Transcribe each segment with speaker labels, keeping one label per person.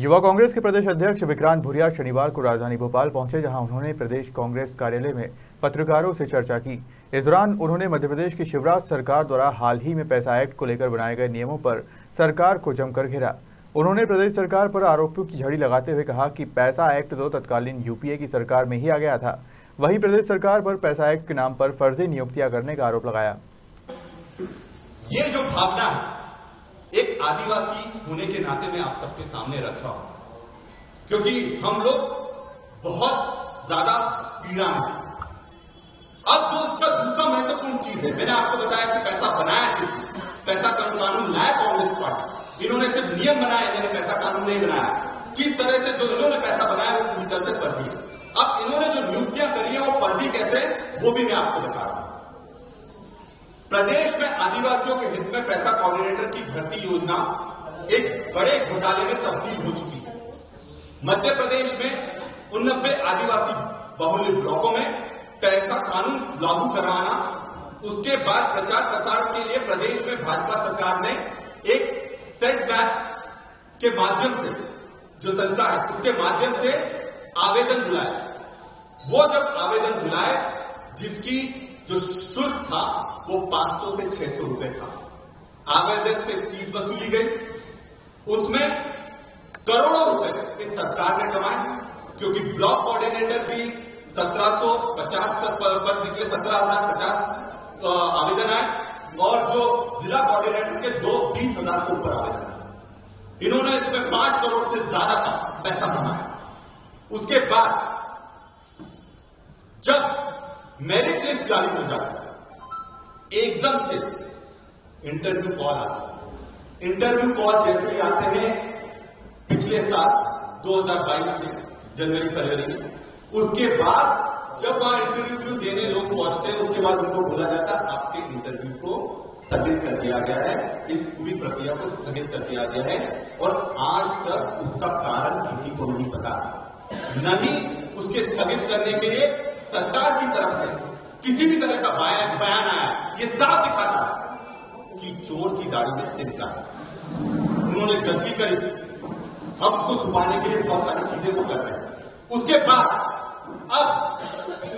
Speaker 1: युवा कांग्रेस के प्रदेश अध्यक्ष विक्रांत भूरिया शनिवार को राजधानी भोपाल पहुंचे, जहां उन्होंने प्रदेश कांग्रेस कार्यालय में पत्रकारों से चर्चा की। इस दौरान उन्होंने मध्य प्रदेश की शिवराज सरकार द्वारा हाल ही में पैसा एक्ट को लेकर बनाए गए नियमों पर सरकार को जमकर घेरा। उन्होंने प्रदेश सरकार पर आरोपों की झड़ी लगाते हुए कहा कि पैसा एक्ट तो तत्कालीन यूपीए की सरकार में ही आ गया था, वहीं प्रदेश सरकार पर पैसा एक्ट के नाम पर फर्जी नियुक्तियां करने का आरोप लगाया।
Speaker 2: ये जो भावना है एक आदिवासी होने के नाते मैं आप सबके सामने रख रहा हूं, क्योंकि हम लोग बहुत ज्यादा पीड़ा में। अब जो इसका दूसरा महत्वपूर्ण चीज है, मैंने आपको बताया कि पैसा बनाया किसने, पैसा कानून लाया कांग्रेस पार्टी। इन्होंने सिर्फ नियम बनाया, इन्होंने पैसा कानून नहीं बनाया। किस तरह से जो इन्होंने पैसा बनाया वो पूरी तरह से फर्जी है। अब इन्होंने जो नियुक्तियां करी है वो फर्जी कैसे, वो भी मैं आपको बता रहा हूं। प्रदेश में आदिवासियों के हित में पैसा कोऑर्डिनेटर की भर्ती योजना एक बड़े घोटाले में तब्दील हो चुकी है। मध्य प्रदेश में 89 आदिवासी बहुल्य ब्लॉकों में पैसा कानून लागू करवाना, उसके बाद प्रचार प्रसार के लिए प्रदेश में भाजपा सरकार ने एक सेटबैक के माध्यम से, जो संस्था है उसके माध्यम से आवेदन बुलाया। वो जब आवेदन बुलाए, जिसकी जो शुल्क था वो 500 से 600 रुपए था। आवेदक से फीस वसूली गई, उसमें करोड़ों रुपए इस सरकार ने कमाए, क्योंकि ब्लॉक कोऑर्डिनेटर की 1750 पद निकले, 17,050 आवेदन आए, और जो जिला कोऑर्डिनेटर के 20,000 से ऊपर आवेदन आए। इन्होंने इसमें 5 करोड़ से ज्यादा का पैसा कमाया। उसके बाद जब मेरिट लिस्ट जारी हो जाती है, एकदम से इंटरव्यू कॉल आता है। इंटरव्यू कॉल जैसे ही आते हैं पिछले साल 2022 में जनवरी फरवरी में, उसके बाद जब वहां इंटरव्यू देने लोग पहुंचते हैं, उसके बाद उनको बोला जाता है आपके इंटरव्यू को स्थगित कर दिया गया है, इस पूरी प्रक्रिया को स्थगित कर दिया गया है। और आज तक उसका कारण किसी को नहीं पता, नहीं उसके स्थगित करने के लिए सरकार की तरफ से किसी भी तरह का बयान आया। ये साफ दिखाता कि चोर की दाढ़ी में तिनका है। उन्होंने गलती करी, अब उसको छुपाने के लिए बहुत सारी चीजें वो कर रहे हैं। उसके बाद अब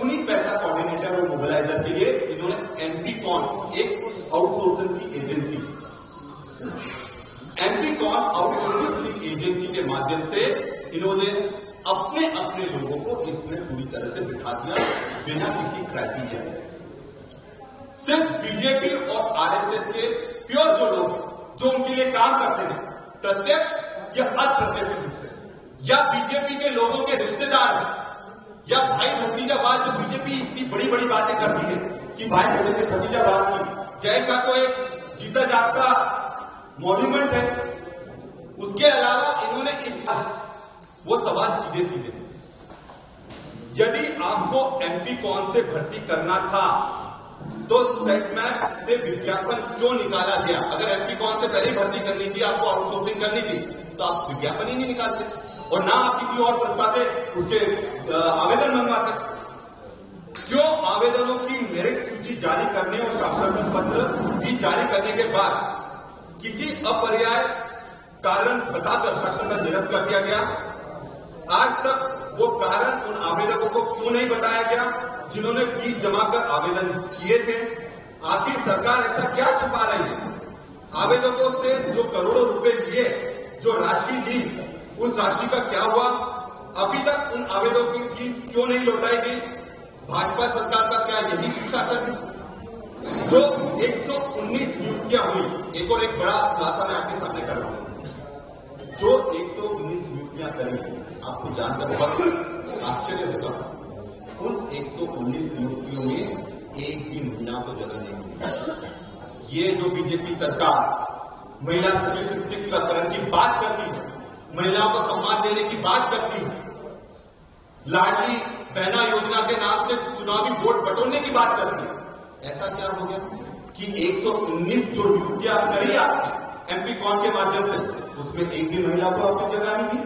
Speaker 2: उन्हीं पैसा कोऑर्डिनेटर और मोबिलाइजर के लिए इन्होंने एमपीकॉन, एक आउटसोर्सिंग की एजेंसी, एमपीकॉन आउटसोर्सिंग एजेंसी के माध्यम से इन्होंने अपने अपने लोगों को इसमें पूरी तरह से बिठा दिया, बिना किसी क्राइटेरिया के। सिर्फ बीजेपी और आरएसएस के प्योर जो लोग हैं, जो उनके लिए काम करते हैं, प्रत्यक्ष या अप्रत्यक्ष रूप से, या बीजेपी के लोगों के रिश्तेदार हैं, या भाई भतीजावाद, जो बीजेपी इतनी बड़ी बड़ी बातें करती है कि भाई भतीजावाद की, जैसा तो एक जीता जागता मॉन्यूमेंट है। उसके अलावा इन्होंने इस वो सवाल सीधे सीधे, यदि आपको एमपीकॉन से भर्ती करना था तो सेटमैप से विज्ञापन क्यों निकाला गया? अगर एमपीकॉन से पहले भर्ती करनी थी, आपको आउटसोर्सिंग करनी थी, तो आप विज्ञापन ही नहीं निकालते, और ना आप किसी और संस्था से उसके आवेदन मंगवाते। क्यों आवेदनों की मेरिट सूची जारी करने और साक्षात्कार पत्र भी जारी करने के बाद किसी अपरिहार्य कारण बताकर साक्षात्कार निरस्त कर दिया गया? आज तक वो कारण उन आवेदकों को क्यों नहीं बताया गया जिन्होंने फीस जमा कर आवेदन किए थे? आखिर सरकार ऐसा क्या छिपा रही है? आवेदकों से जो करोड़ों रुपए लिए, जो राशि ली, उस राशि का क्या हुआ? अभी तक उन आवेदकों की फीस क्यों नहीं लौटाई गई? भाजपा सरकार का क्या यही सुशासन है? जो 119 नियुक्तियां हुई, एक और एक बड़ा खुलासा मैं आपके सामने कर रहा हूं। जो 119 नियुक्तियां करी, आपको जानकर बहुत आश्चर्य होगा, उन 119 नियुक्तियों में एक भी महिला को जगह नहीं मिली। ये जो बीजेपी सरकार महिला सशक्तिकरण की बात करती है, महिलाओं को सम्मान देने की बात करती है, लाडली बहना योजना के नाम से चुनावी वोट बटोरने की बात करती है, ऐसा क्या हो गया कि 119 जो नियुक्तियां करी आपने एमपीकॉन के माध्यम से, उसमें एक भी महिला को आपकी जगह नहीं दी?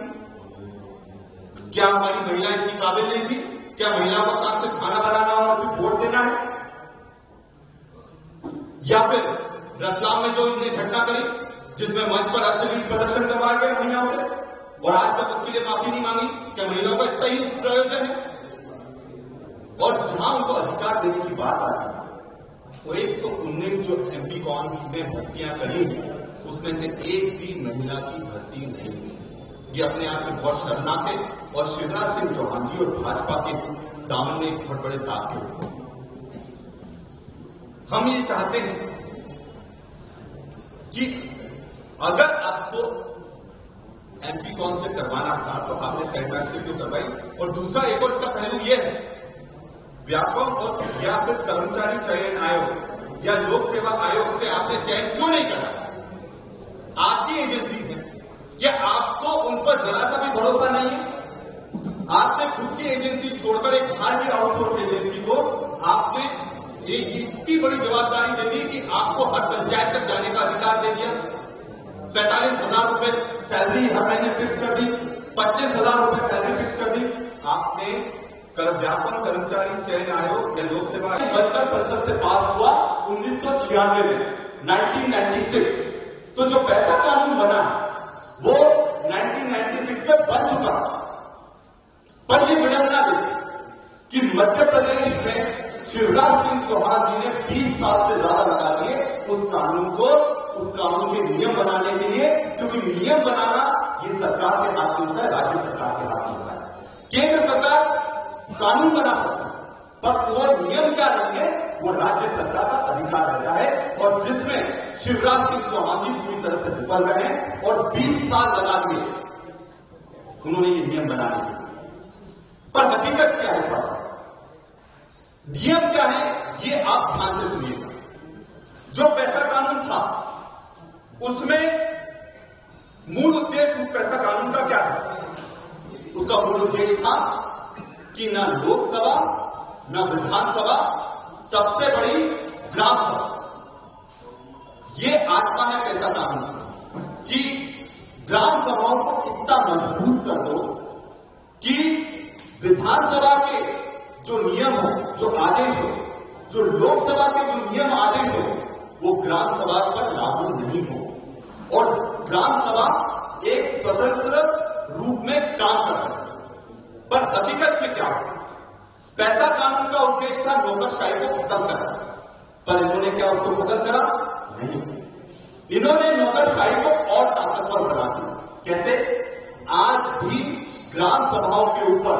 Speaker 2: क्या हमारी महिला इतनी काबिल नहीं थी? क्या महिला का काम सिर्फ खाना बनाना और फिर वोट देना है? या फिर रतलाम में जो इनने घटना करी, जिसमें मंच पर अश्लील प्रदर्शन करवाया गया महिलाओं से, और आज तक उसके लिए माफी नहीं मांगी। क्या महिलाओं का इतना ही प्रयोजन है? और जहां उनको अधिकार देने की बात आती है, वो 119 जो एमपी कॉन में भर्तियां करी उसमें से एक भी महिला की भर्ती नहीं हुई। ये अपने आप में बहुत शर्मनाक है और शिवराज सिंह चौहान जी और भाजपा के दामन में एक बहुत बड़े दाग के रूप में हम ये चाहते हैं कि अगर आपको एमपी कौन से करवाना था तो आपने सेटबैक से क्यों करवाई? और दूसरा एक और इसका पहलू यह है, व्यापक और या फिर कर्मचारी चयन आयोग या लोक सेवा आयोग से आपने चयन क्यों नहीं करा? आपकी एजेंसी है, क्या आपको उन पर जरा सा भी भरोसा नहीं है? आपने खुद की एजेंसी छोड़कर एक बाहर की आउटसोर्स एजेंसी को आपने एक इतनी बड़ी जवाबदारी दे दी कि आपको हर पंचायत तक जाने का अधिकार दे दिया। 45,000 रुपए सैलरी हर महीने फिक्स कर दी, 25,000 रुपए सैलरी फिक्स कर दी। आपने व्यापक कर्मचारी चयन आयोग या लोक सेवा आयोग बनकर संसद से पास हुआ 1996 में, 1996। तो जो पैसा कानून बना वो 1996 में बन चुका, पर यह बिडंगा दे कि मध्य प्रदेश में शिवराज सिंह चौहान जी ने 20 साल से ज्यादा लगा दिए उस कानून के नियम बनाने के लिए, क्योंकि नियम बनाना ये सरकार के हाथ में होता है, राज्य सरकार के हाथ में होता है। केंद्र सरकार कानून बना सकती है, पर वो नियम क्या रहेंगे वो राज्य सरकार का अधिकार रहता है, और जिसमें शिवराज सिंह चौहान जी पूरी तरह से विफल रहे और 20 साल लगा दिए उन्होंने ये नियम बनाने के लिए। पर हकीकत क्या है साहब? नियम क्या है ये आप ध्यान से सुनिएगा। जो पैसा कानून था उसमें मूल उद्देश्य उस पैसा कानून का क्या था? उसका मूल उद्देश्य था कि ना लोकसभा ना विधानसभा, सबसे बड़ी ग्राम सभा, ये आत्मा है पैसा कानून कि ग्राम सभाओं को इतना मजबूत कर दो कि विधानसभा के जो नियम हो, जो आदेश हो, जो लोकसभा के जो नियम आदेश हो, वो ग्राम सभा पर लागू नहीं हो और ग्राम सभा एक स्वतंत्र रूप में काम कर सके। पर हकीकत में क्या हो? पैसा कानून का उद्देश्य था नौकरशाही को खत्म करना, पर इन्होंने क्या उसको खत्म करा? नहीं, इन्होंने नौकरशाही को और ताकतवर बना दिया। कैसे? आज भी ग्राम सभाओं के ऊपर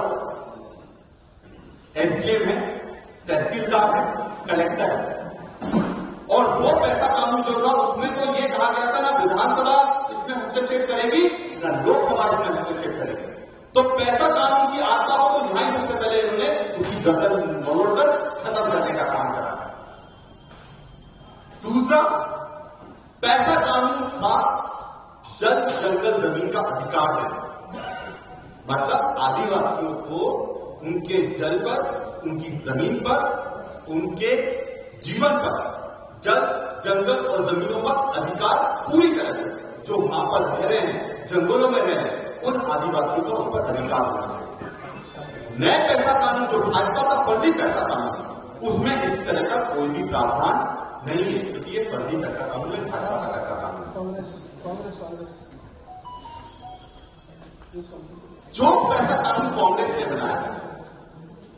Speaker 2: एसडीएम है, तहसीलदार है, कलेक्टर है, और वो पैसा कानून जो था उसमें तो ये कहा गया था ना विधानसभा इसमें हस्तक्षेप करेगी ना लोकसभा इसमें हस्तक्षेप करेगी। तो पैसा कानून की आत्मा को तो यहां ही सबसे पहले इन्होंने उसकी गर्दन मरोड़कर खत्म करने का काम करा। दूसरा, पैसा कानून था जल जंगल जमीन का अधिकार देना, मतलब आदिवासियों को उनके जल पर, उनकी जमीन पर, उनके जीवन पर, जल जंगल और जमीनों पर अधिकार पूरी तरह से, जो वहां पर रह रहे हैं, जंगलों में रह रहे हैं, उन आदिवासियों का उस पर अधिकार होना चाहिए। नए पैसा कानून जो भाजपा का फर्जी पैसा कानून, उसमें इस तरह का कोई भी प्रावधान नहीं है, क्योंकि ये फर्जी पैसा कानून है, भाजपा का पैसा कानून। जो पैसा कानून कांग्रेस ने बनाया था,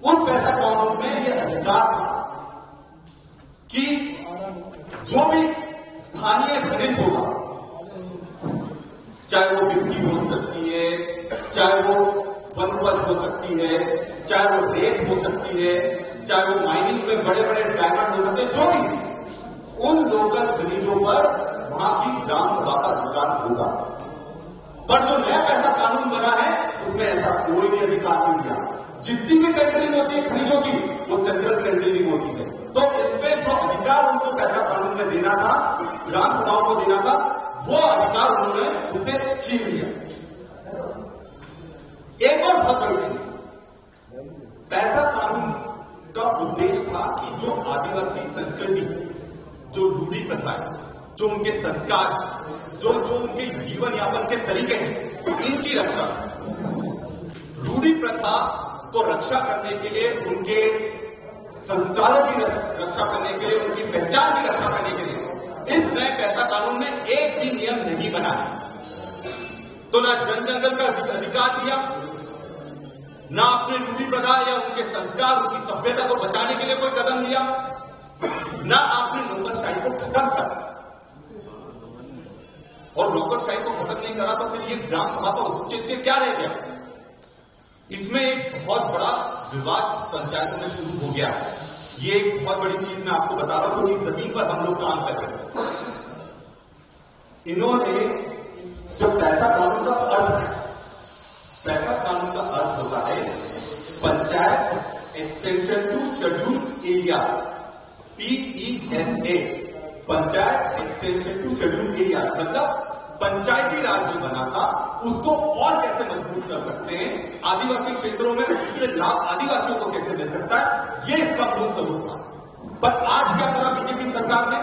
Speaker 2: उस पैसा कानून में यह अधिकार था कि जो भी स्थानीय खनिज होगा, चाहे वो मिट्टी हो सकती है, चाहे वो वनोपज हो सकती है, चाहे वो रेत हो सकती है, चाहे वो माइनिंग में बड़े बड़े डायमंड हो सकते हैं, जो भी उन लोकल खनिजों पर वहां की ग्राम सभा का अधिकार होगा। पर जो नया पैसा कानून बना है उसमें ऐसा कोई भी अधिकार नहीं दिया। जितनी भी टेंडरिंग होती है खनिजों की वो सेंट्रल टेंडरिंग होती है, तो इसमें जो अधिकार उनको पैसा कानून में देना था, ग्राम सभाओं को देना था, वो अधिकार उन्होंने उससे छीन लिया। एक और बहुत बड़ी चीज, पैसा कानून का उद्देश्य था कि जो आदिवासी संस्कृति, जो रूढ़ी प्रथा है, जो उनके संस्कार, जो उनके जीवन यापन के तरीके हैं, इनकी रक्षा, रूढ़ी प्रथा को रक्षा करने के लिए, उनके संस्कारों की रक्षा करने के लिए, उनकी पहचान की रक्षा करने के लिए इस नए पैसा कानून में एक भी नियम नहीं बना है। तो ना जन जंगल का अधिकार दिया, ना अपने रूढ़ी प्रथा या उनके संस्कार, उनकी सभ्यता को बचाने के लिए कोई कदम लिया, ना आपने नौकरशाही को खत्म करा। और नौकरशाही को खत्म नहीं करा तो फिर ये ग्राम सभा का औचित्य क्या रह गया? इसमें एक बहुत बड़ा विवाद पंचायत में शुरू हो गया। ये एक बहुत बड़ी चीज मैं आपको बता रहा हूं, क्योंकि जमीन पर हम लोग काम कर रहे हैं। इन्होंने जो पैसा कानून का अर्थ है, पैसा कानून का अर्थ होता है panchayat extension to schedule area, PESA, panchayat extension to schedule area. मतलब पंचायती राज जो बना था उसको और कैसे मजबूत कर सकते हैं, आदिवासी क्षेत्रों में उसके लाभ आदिवासियों को कैसे मिल सकता है, ये इसका मूल स्वरूप था। पर आज क्या करा बीजेपी सरकार ने?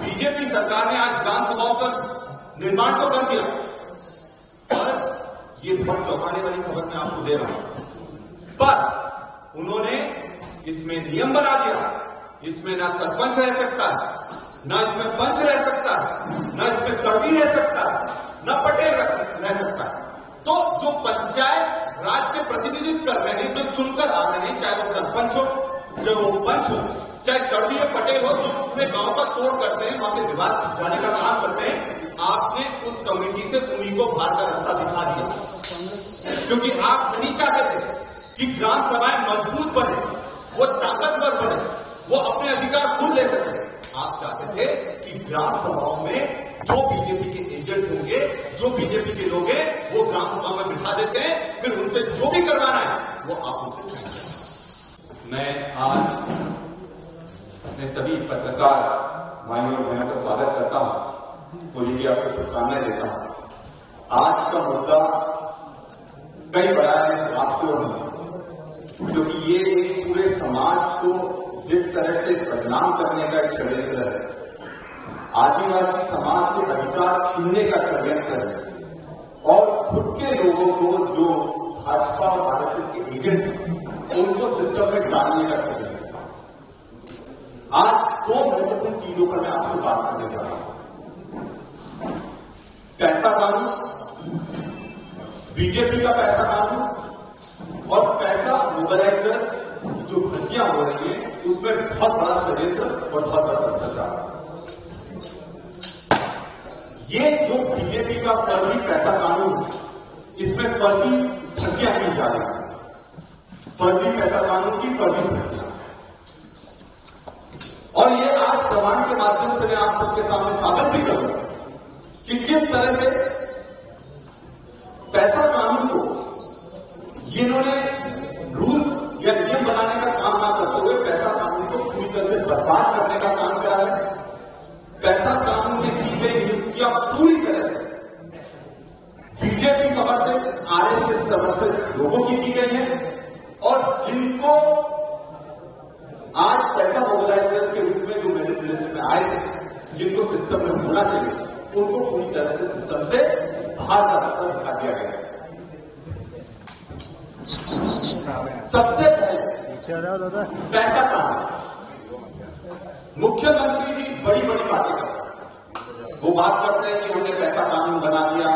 Speaker 2: बीजेपी सरकार ने आज ग्राम सभाओं का निर्माण तो कर दिया, पर ये बहुत चौंकाने वाली खबर मैं आपको दे रहा हूं, पर उन्होंने इसमें नियम बना दिया, इसमें ना सरपंच रह सकता है, ना इसमें पंच रह सकता है, ना इसमें कड़वी रह सकता है, ना पटेल रह सकता है। तो जो पंचायत राज के प्रतिनिधित्व कर रहे हैं, जो चुनकर आ रहे हैं, चाहे वो सरपंच हो, चाहे वो पंच हो, चाहे कड़वी हो, पटेल हो, जो पूरे गांव का तोड़ करते हैं, वहां के विवाद जाने का काम करते हैं, आपने उस कमेटी से उन्हीं को बाहर का रास्ता दिखा दिया। क्योंकि आप नहीं चाहते थे कि ग्राम सभाएं मजबूत बने, वो ताकतवर बने, वो अपने अधिकार खुद ले सके। आप चाहते थे कि ग्राम सभाओं में जो बीजेपी के एजेंट होंगे, जो बीजेपी के लोग हैं, वो ग्राम सभा में बिठा देते हैं, फिर उनसे जो भी करवाना है वो आप उनसे साइन करें। मैं आज अपने सभी पत्रकार भाइयों और बहनों का स्वागत करता हूं, होली की आपको शुभकामनाएं देता हूं। आज का मुद्दा कई बड़ा है आपसे और मुझसे, क्योंकि ये एक पूरे समाज को जिस तरह से बदनाम करने का एक षड्यंत्र है, आदिवासी समाज के अधिकार छीनने का षड्यंत्र है, और खुद के लोगों को जो भाजपा और आरएसएस के एजेंट हैं उनको सिस्टम में डालने का षड्यंत्र है। आज दो महत्वपूर्ण चीजों पर मैं आपसे बात करने जा रहा हूं। पैसा कानून, बीजेपी का पैसा कानून, और पैसा मोबाइलाइज कर जो भर्तियां हो रही है उसमें बहुत बड़ा षड्यंत्र और बहुत बड़ा भ्रष्टाचार। ये जो बीजेपी का फर्जी पैसा कानून, इसमें फर्जी भर्तियां की जा रही है, फर्जी पैसा कानून की फर्जी भर्तियां, और ये आज प्रमाण के माध्यम से मैं आप सबके सामने साबित भी करूंगा कि किस तरह से पैसा कानून को इन्होंने रूल या नियम बनाने का काम ना करते हुए पैसा कानून को पूरी तरह से बर्बाद करने का काम करा है। पैसा कानून में की गई नियुक्तियां पूरी तरह से बीजेपी समर्थित, आरएसएस समर्थित लोगों की गई है, और जिनको आज पैसा मोबिलाइजर के रूप में जो मेरिट लिस्ट में आए थे, जिनको सिस्टम में होना चाहिए, उनको पूरी तरह से सिस्टम से बाहर का रास्ता दिखा दिया गया। सबसे पहले पैसा कानून, मुख्यमंत्री जी बड़ी बड़ी बातें करते हैं, वो बात करते हैं कि हमने पैसा कानून बना दिया,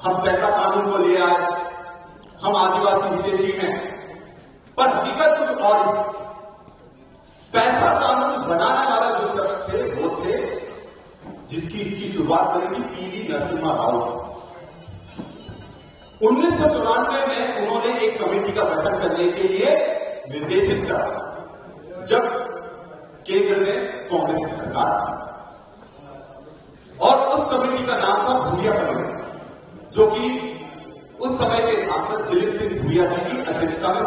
Speaker 2: हम पैसा कानून को ले आए, हम आदिवासी हितैषी हैं, पर हकीकत कुछ और है। पैसा कानून बनाने वाला जो शख्स थे वो थे जिसकी इसकी शुरुआत करी थी पीवी नरसिम्हा राव जी। 1994 में उन्होंने एक कमेटी का गठन करने के लिए निर्देशित करा, जब केंद्र में कांग्रेस की सरकार, और उस कमेटी का नाम था भूरिया कमेटी, जो कि उस समय के सांसद दिलीप सिंह भूरिया जी की अध्यक्षता में